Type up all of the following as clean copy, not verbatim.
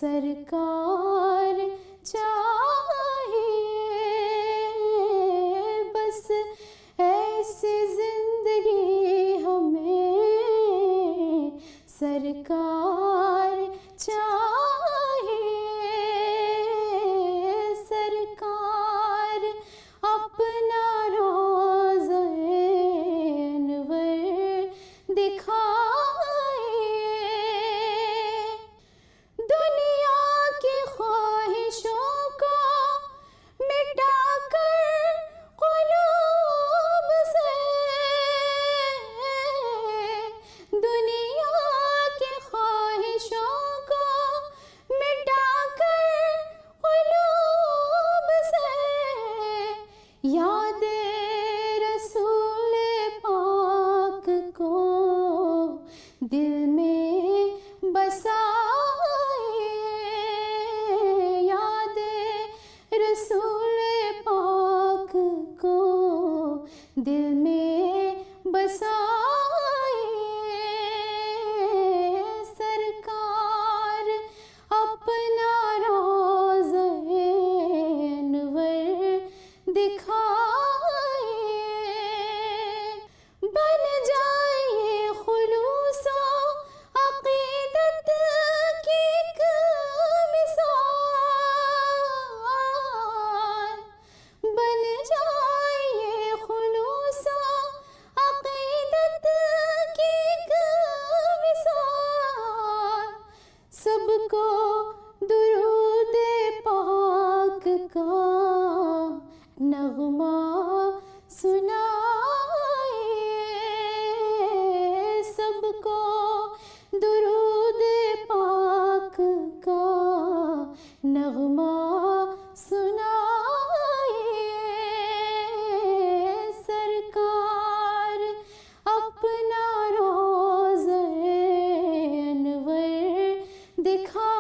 सरकार चाहिए, बस ऐसी जिंदगी हमें सरकार चाहिए। सरकार अपना रोज़े अनवर दिखाए, दुनिया की ख्वाहिशों को मिटाकर क़ुलूब से, दुनिया की ख्वाहिशों को मिटाकर क़ुलूब से, यादे रसूल पाक को दिल में बसाए, यादे रसूल पाक को दिल में बसाए। सरकार अपना रोज़े अनवर दिखाए, बन जाए खुलूसो अक़ीदत की एक मिसाल, बन जाए खुलूसो अक़ीदत की एक मिसाल, सबको दुरूद पाक का नग़मा सुनाए, सबको दुरूद पाक का नग़मा सुनाए। सरकार अपना रोज़े अनवर दिखाए,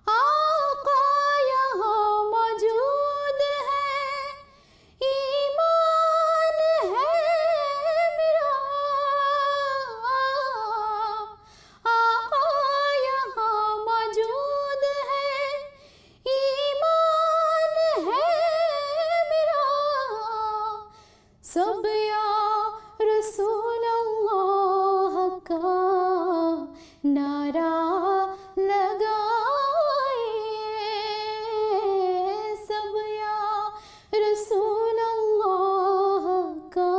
आका यहाँ मौजूद है, ईमान है मेरा, आका यहाँ मौजूद है, ईमान है मेरा, सब या रसूल अल्लाह का नारा लगाए, सब या रसूल अल्लाह का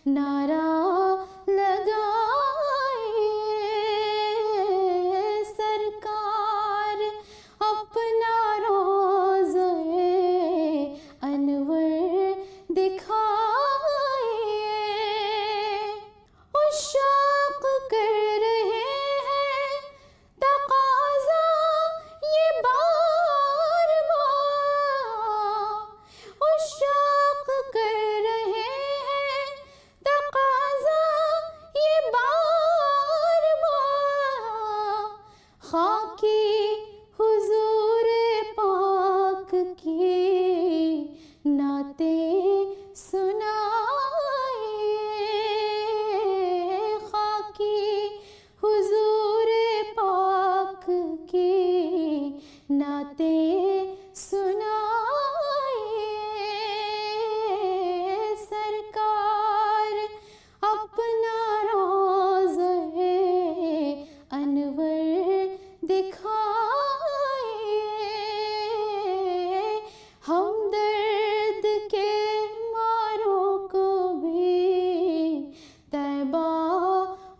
नारा लगाए। सरकार अपना रोज़े अनवर दिखाए, उशाक़ कर रहे हैं तक़ाज़ा ये बार बार, उशाक़ कर रहे हैं तक़ाज़ा ये बार बार, खाकी हुज़ूर पाक की नातें सुनाए, खाकी हुज़ूर पाक की नातें सुनाए। सरकार अपना रोज़े अनवर दिखाए, हमदर्द के मारों को भी तैबा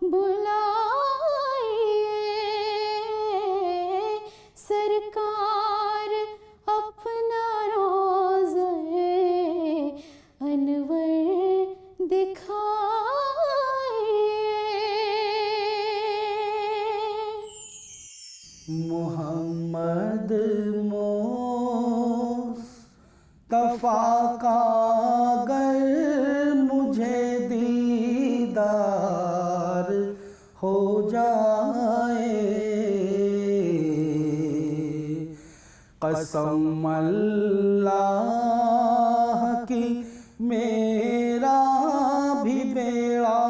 बुलाए। सरकार अपना रोज़े अनवर दिखाए। मोहम्मद मुस्तफ़ा का अगर मुझे दीदार हो जाए, कसम अल्लाह की मेरा भी बेड़ा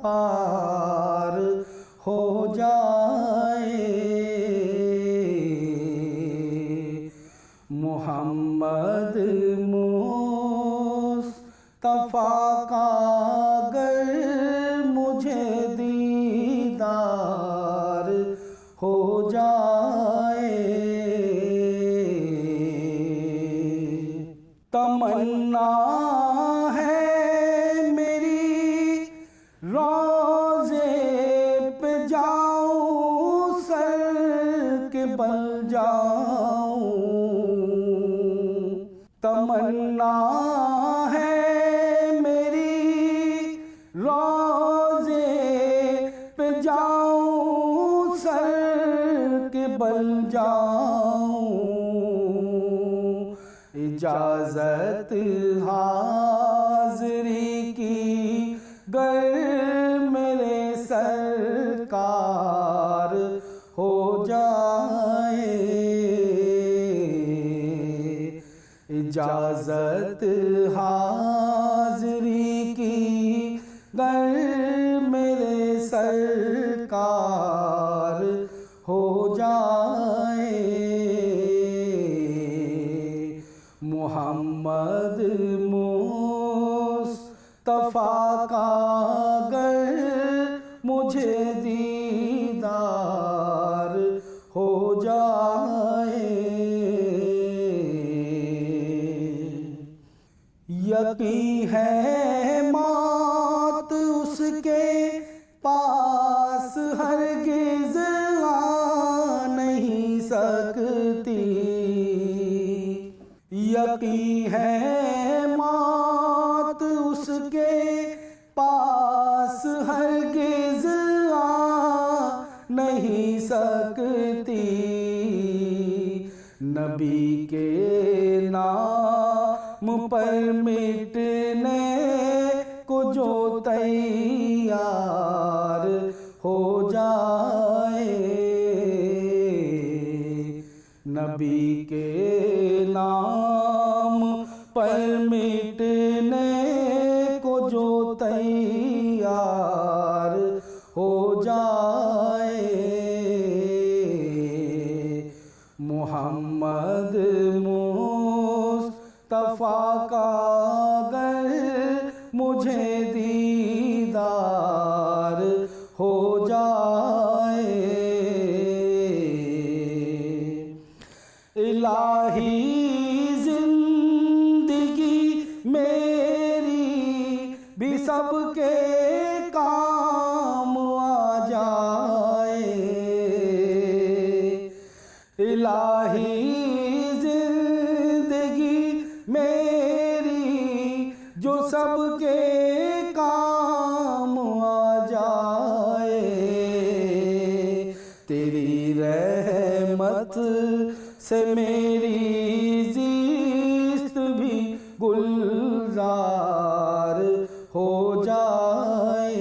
पार हो जाए। मोहम्मद मुस्तफा का अगर मुझे दीदार हो जाए। तमन्ना है मेरी रोज़े पे जाऊं, सर के बल जाऊं। तमन्ना है मेरी रोज़े पे जाऊं, सर के बल जाऊं। इजाज़त हाज़री की गर मेरे सरकार हो जाए। इजाज़त हाज़री की गर मेरे सरकार हो जाए। मोहम्मद मुस्तफा का अगर मुझे दीदार हो जाए। यकीन है मौत उसके पास हरगिज़ आ नहीं सकती। यकीन है मौत उसके पास हरगिज़ आ नहीं सकती। नबी के नाम पर मिटने को जो तैयार हो जाए। नबी के नाम पर मिटने को जो तैयार हो जाए। मोहम्मद मुस्तफा का अगर मुझे दीदार हो जाए। इलाही जिंदगी मेरी भी सबके काम आ जाए। इलाही जिंदगी मेरी जो सबके काम आ जाए। तेरी रहमत से मेरी ज़िस्त भी गुलजार हो जाए।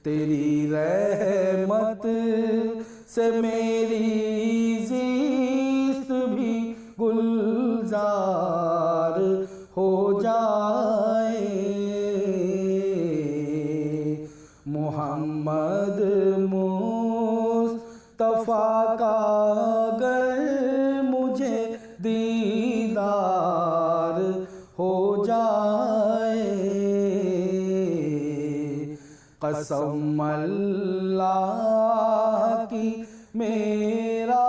तेरी रहमत से मेरी ज़िस्त भी गुलजार हो जाए। मोहम्मद मुस्तफा का अगर मुझे दीदार हो जाए। कसम अल्लाह की मेरा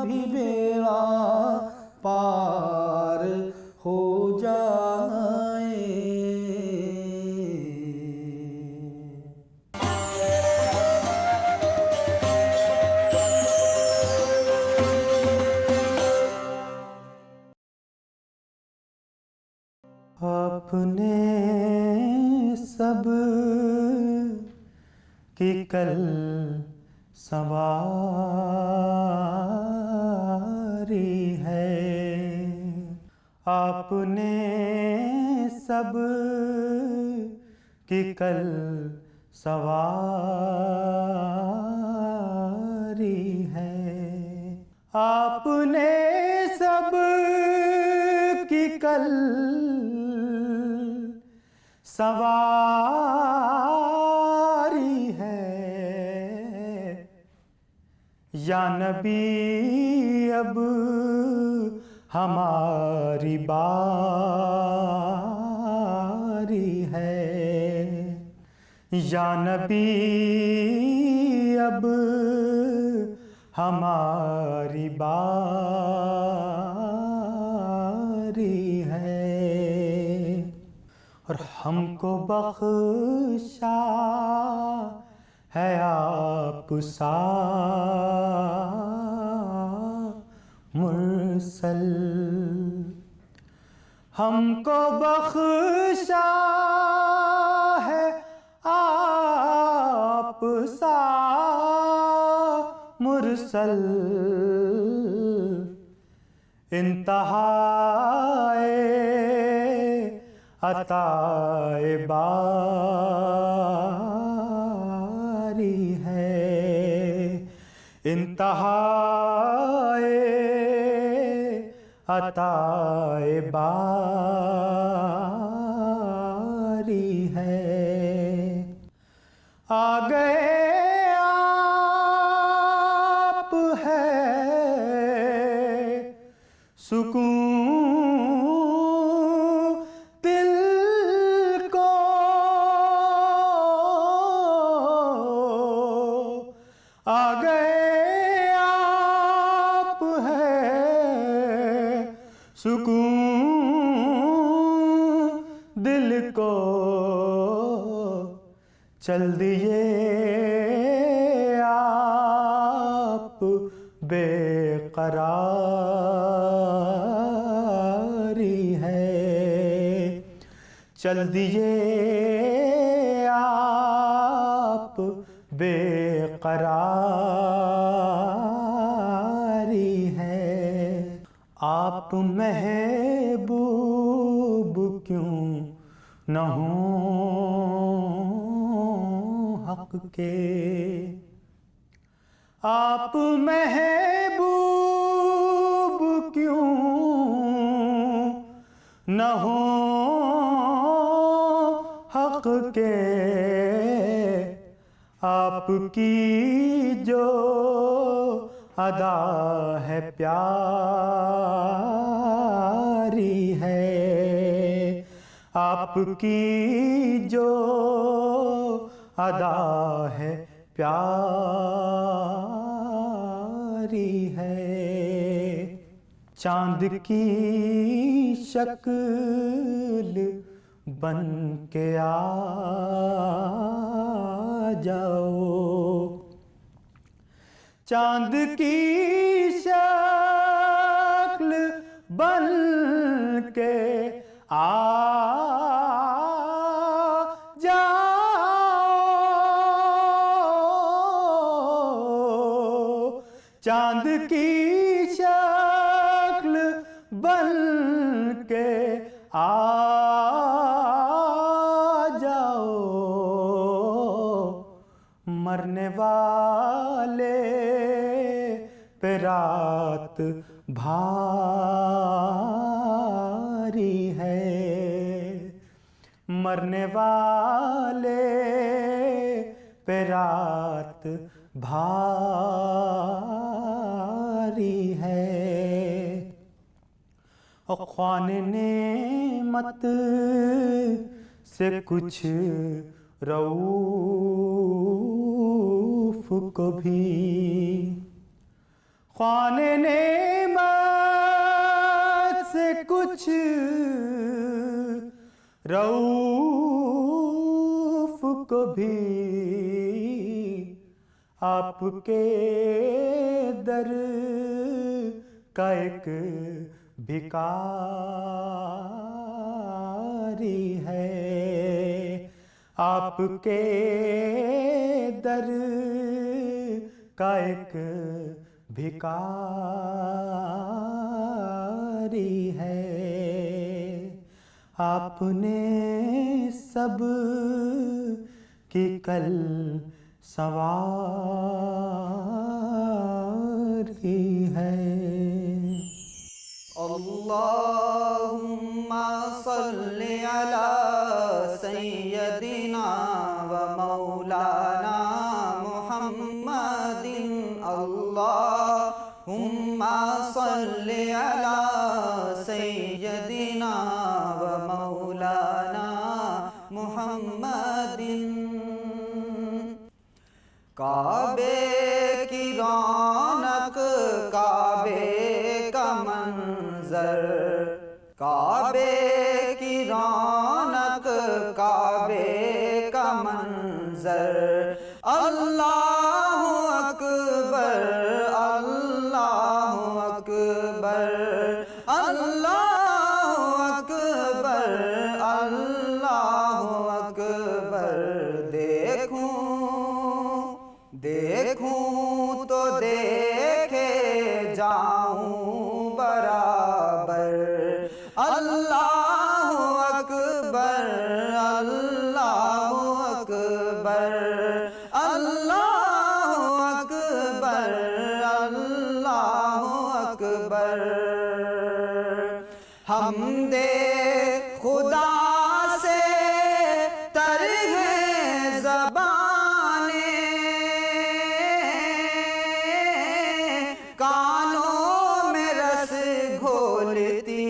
भी बेड़ा पार हो जाए। आपने सब की कल संवारी है। आपने सब की कल सवारी है। आपने सब की कल सवारी या नबी अब हमारी बारी है, या नबी अब हमारी बारी है। और हमको बख्शा है आप सा मुरसल, हमको बख्शा है आप सा मुरसल, इंतहाए अताए बारी है, इंतहाए अताए बारी है। आ गए आप है सुकून दिल को, आ गए आप है सुकून दिल को, चल दिए आप बेकरारी है, चल दिए आप बेकरारी है। आप महबूब क्यों न हों हक के, आप महबूब क्यों न हों हक के, आपकी जो अदा है प्यारी है, आपकी जो अदा है प्यारी है। चांद की शक्ल बन के आ जाओ, चांद की शक्ल बन के आ जाओ, चांद की शक्ल बन के आ जाओ, मरने वाले पे रात भारी है, मरने वाले पे रात भारी है। और ख्वाने नेमत से कुछ रऊफ को भी, ख्वाने नेमत से कुछ रऊफ को भी आपके दर का एक भिखारी है, आपके दर का एक भिखारी है। आपने सब की कल सवारी है। अल्लाहुम्मा सल्लि अला सय्यदिना व मौलाना मुहम्मदिन। अल्लाह सल्ले अला सय्यदिना व मौलाना मुहम्मदिन। काबे की रौनक, काबे का मंजर, काबे की रौनक, काबे का मंजर। अल्लाहु अकबर, अल्लाहु अकबर, अल्लाहु अकबर, अल्लाहु अकबर। देखूं तो देखे जाऊं बराबर। अल्लाहु अकबर, अल्लाहु अकबर, अल्लाहु अकबर, अल्लाहु अकबर। हमदे खुदा से तर है ज़बाने, कानों में रस घोलती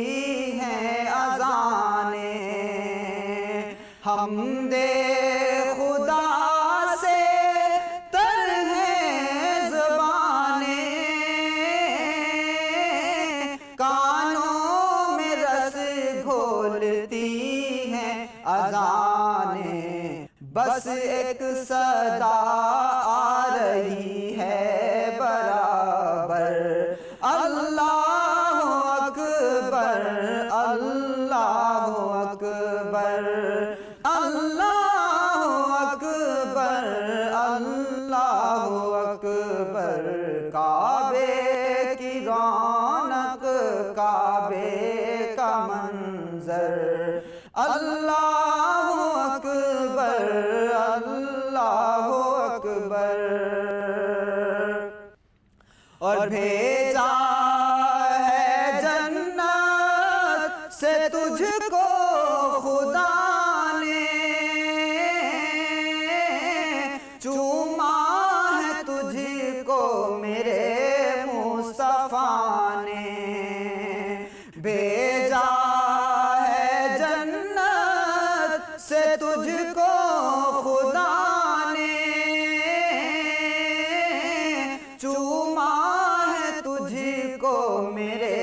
हैं अज़ाने। हमदे खुदा से तर है ज़बाने, कानों में रस घोलती हैं अज़ाने। बस एक सदा आ रही है बराबर। अल्लाहु अकबर, अल्लाहु अकबर, अल्लाहु अकबर, अल्लाहु अकबर। काबे की रौनक, काबे का मंजर। अल्लाहु अकबर, अल्लाहु अकबर। और भेजा है जन्नत से तुझको खुदा ने, चूमा है तुझको मेरे मुस्तफा ने। भेजा है जन्नत से तुझको खुदा ने, चूमा है तुझको मेरे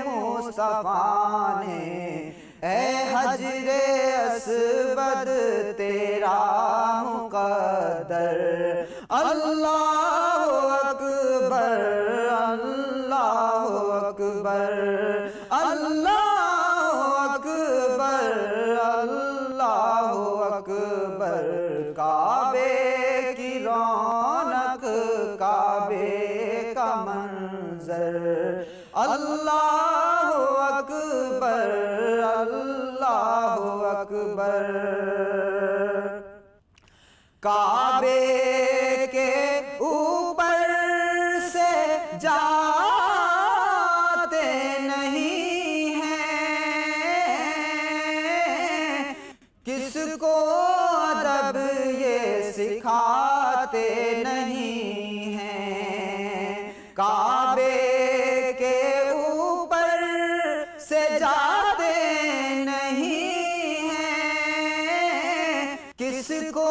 मुस्तफा ने। ऐ हजरे अस्वद तेरा मुक़द्दर। अल्लाहु अकबर, अल्लाहु अकबर, अल्लाहु अकबर, अल्लाहु अकबर। काबे की रौनक, काबे का मंजर। अल्लाहु अकबर, अल्लाहु अकबर। काबे के ऊपर से जाते नहीं हैं, किसको अदब ये सिखाते नहीं हैं। काबे के ऊपर से जाते नहीं हैं, किसको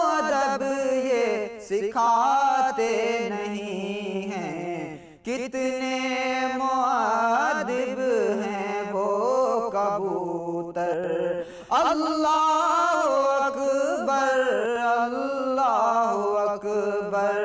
अदब ये सिखाते नहीं हैं। कितने मुअद्दिब हैं वो कबूतर। अल्लाहु अकबर, अल्लाहु अकबर,